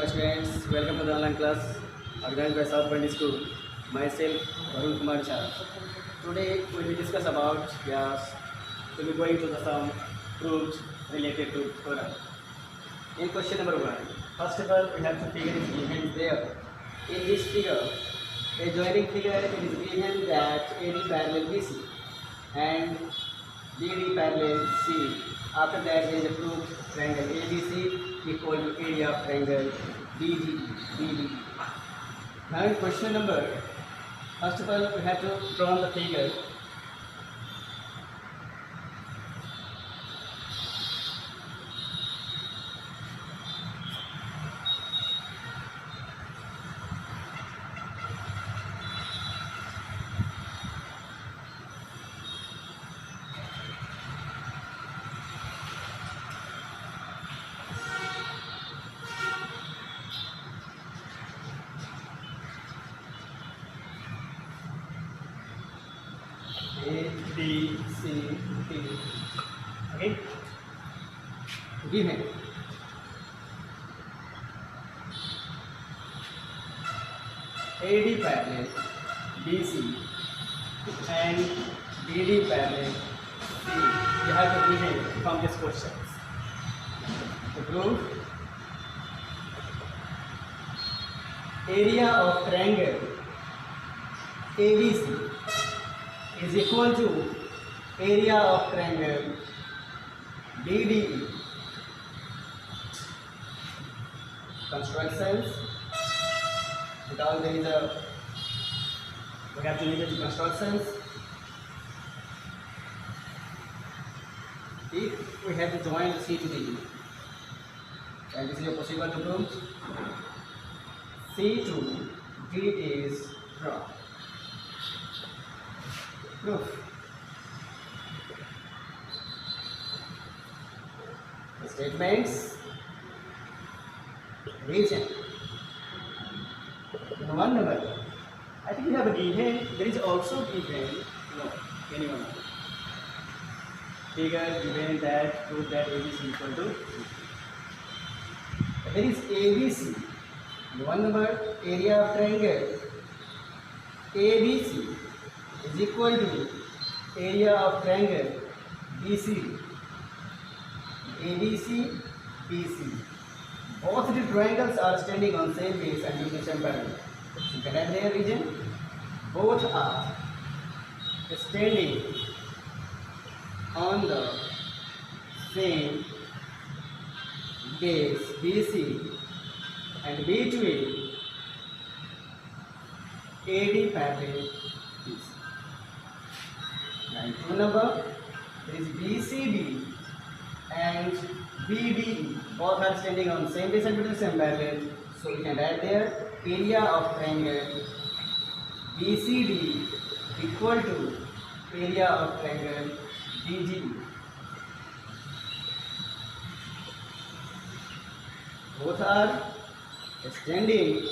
students, welcome to the online class organized by South Point School. Myself, Varun Kumar Shah. Today we will discuss about we'll be going to some proofs related to Quran. In question number 1, first of all we have to figure is given there. In this figure, a joining figure it is given that AD parallel BC and BD parallel C. After that there is a proof triangle ABC equal to area of triangle BDE. Now in question number, first of all we have to draw the figure. A, B, C, D. Okay. Given AD parallel BC and BD parallel C. You have to given from this questions. To prove area of triangle ABC is equal to area of triangle BDE. Constructions, because there is a we have to need the constructions. If we have to join C to D, and this is possible to prove, C to D is drawn. Proof. The statements region. One number. I think we have a given. There is also given. No, anyone. Figure given that prove that ABC equal to. There is ABC. One number area of triangle ABC is equal to area of triangle BC. ABC, BC. Both the triangles are standing on same base and using same pattern. You can add their region. Both are standing on the same base BC and between AD parallel BC. And two number is BCD and BDE. Both are standing on same base and between same parallel. So we can add their area of triangle BCD equal to area of triangle BGE. Both are standing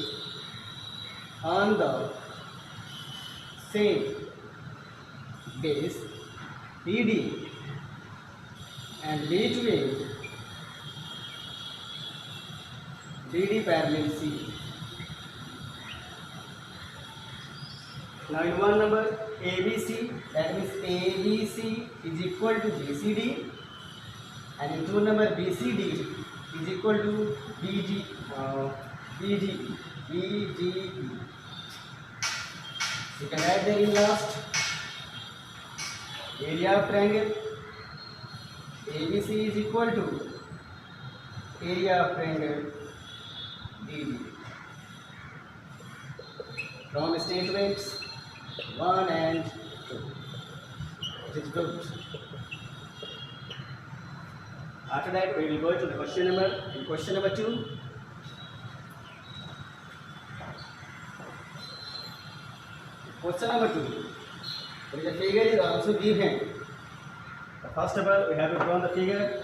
on the same base BD and between BD parallel C. Now in one number ABC, that means ABC is equal to BCD, and in two number BCD is equal to BDE. You can add there in last area of triangle ABC is equal to area of triangle BD. From statements 1 and 2. It is good. After that, we will go to the question number. In question number 2, question number 2. There is a figure is also given. First of all, we have to draw the figure.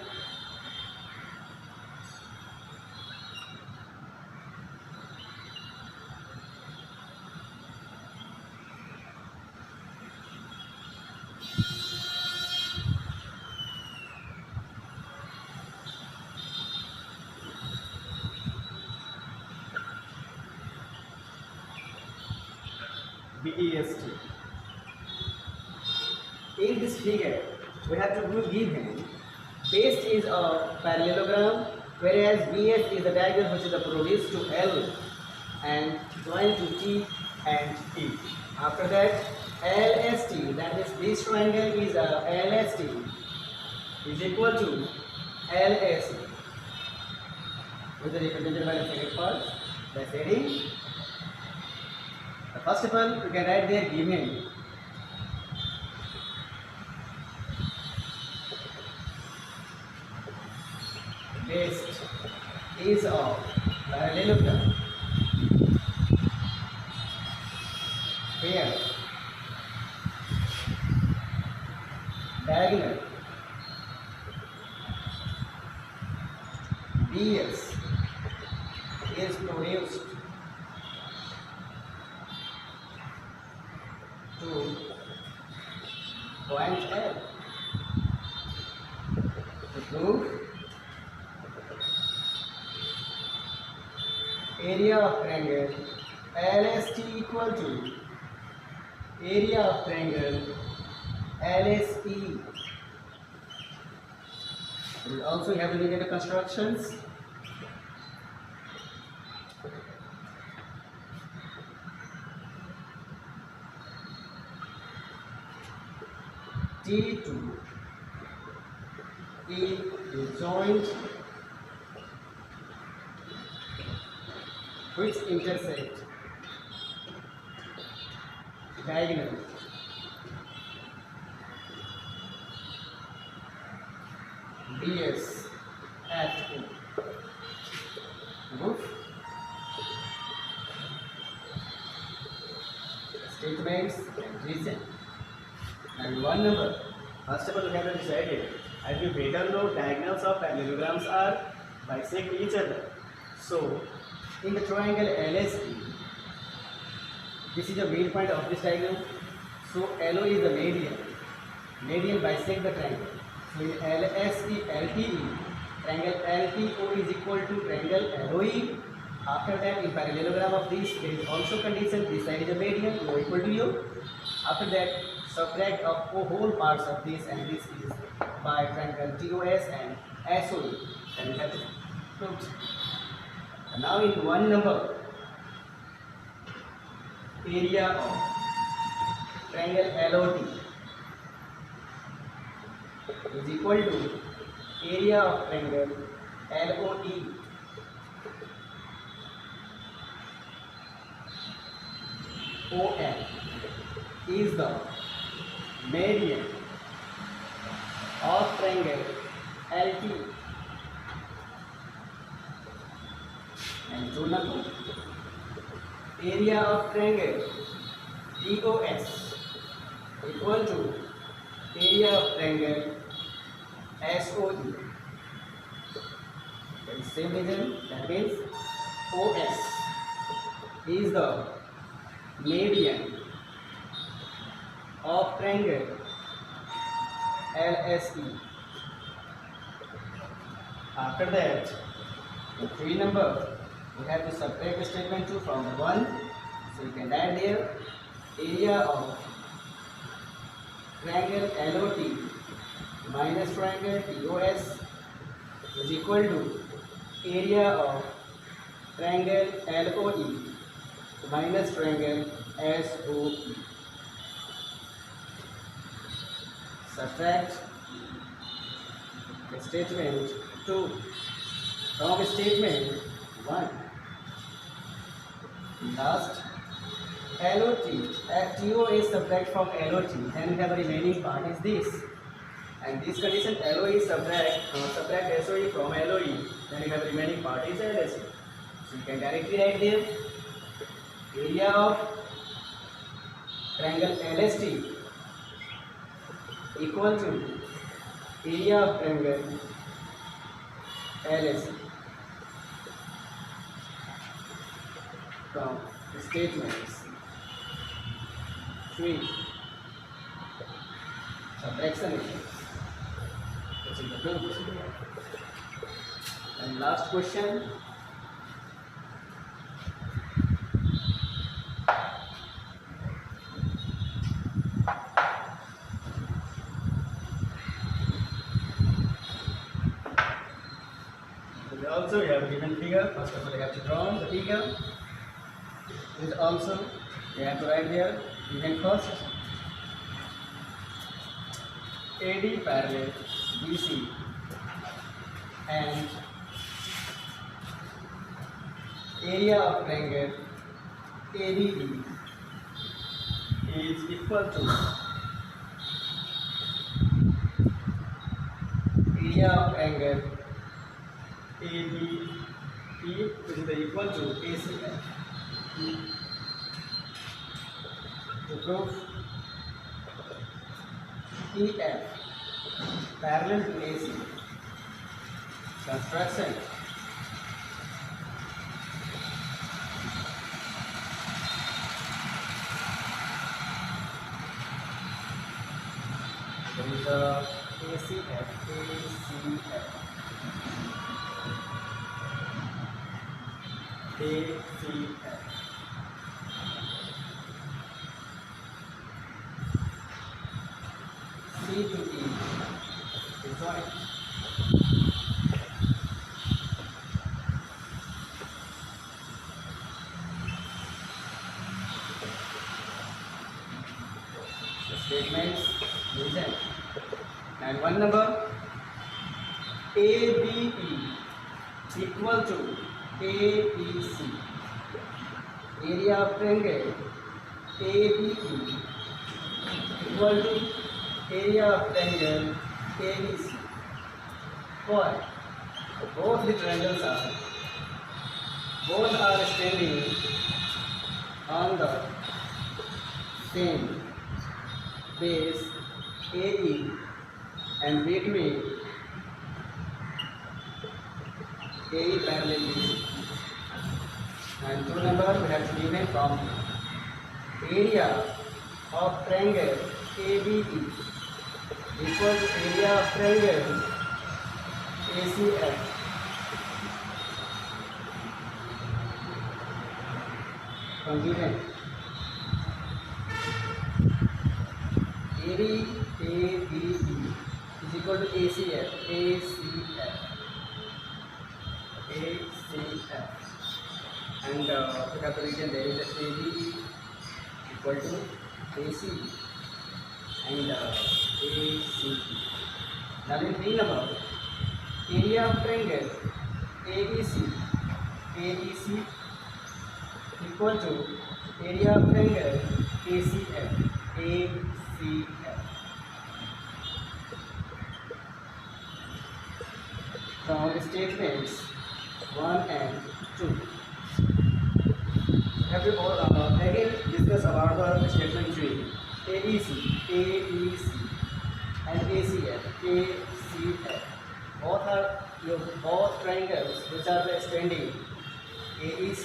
BEST. In this figure, we have to give him base is a parallelogram, whereas BS is the diagonal which is the produced to L and joined to T and T. After that, LST, that is this triangle is a LST is equal to LSE. With the represented by the second part, by heading. First of all, you can write there given. Base is of parallelogram where diagonal BS is produced to point L to prove area of triangle LST equal to area of triangle LSE. We also have to look at the constructions. T to E is joint which intersect diagonal BS at E. Move. Statements and reason. And one number. First of all, we have to decide it. As we better know, diagonals of parallelograms are bisect each other. So, in the triangle LSE, this is the midpoint of this diagonal. So, LO is the median. Median bisect the triangle. So, in LSE, LTE, triangle LTO is equal to triangle LOE. After that, in parallelogram of this, there is also condition. This side is a median, O equal to U. After that, subtract of whole parts of this, and this is by triangle TOS and SOE. Then we have to prove. Now in one number, area of triangle LOT is equal to area of triangle LOE. OL is the median of triangle LT and two number area of triangle TOS equal to area of triangle SOE. That is same reason, that means OS is the median of triangle LSE. After that, in 3 number, we have to subtract the statement 2 from the 1. So you can add there area of triangle LOT minus triangle TOS is equal to area of triangle LOE minus triangle SOE. Subtract the statement 2 from statement 1. Last, LOT, TO is subtract from LOT, then we have a remaining part is this. And this condition LO is subtract SOE from LOE, then we have remaining part is LSE. So you can directly write there area of triangle LST equal to area of triangle LSE from the statements 3 subtraction which is the proof. And last question. also we have given figure. First of all, you have to draw the figure. This also you have to write here. Given first AD parallel BC and area of triangle ABE is equal to area of angle ABE, which is equal to ACF. To prove EF parallel to AC construction. There is a ACF. C to E is joint. The statements present. And one number ABE equal to AEC. Area of triangle ABE equal to area of triangle ABC. Why? Both the triangles are standing on the same base AE and between AE parallel BC. And two numbers we have given from area of triangle ABE equal to area of triangle ACF. From given area ABE is equal to ACF. And we have to written there is a ABE equal to AC and AC. Now in 3 number, area of triangle ABC equal to area of triangle ACF. From the statements 1 and 2. We have to again discuss about the statement 3. AEC and ACF. Both triangles which are standing AEC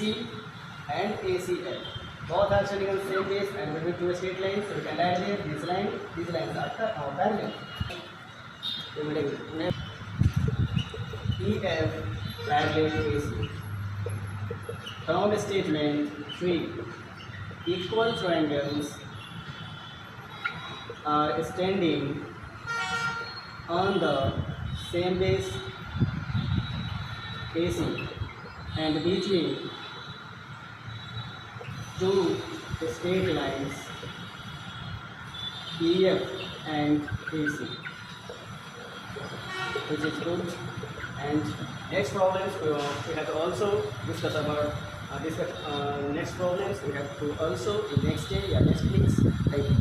and ACF. Both are standing on the same base and between two straight lines. So we can add here these lines are parallel. EF parallel to AC. Found statement 3. Equal triangles are standing on the same base AC and between two straight lines EF and AC, which is good. And next problems we have to also discuss about next problems we have to also in next day, next weeks. Thank you.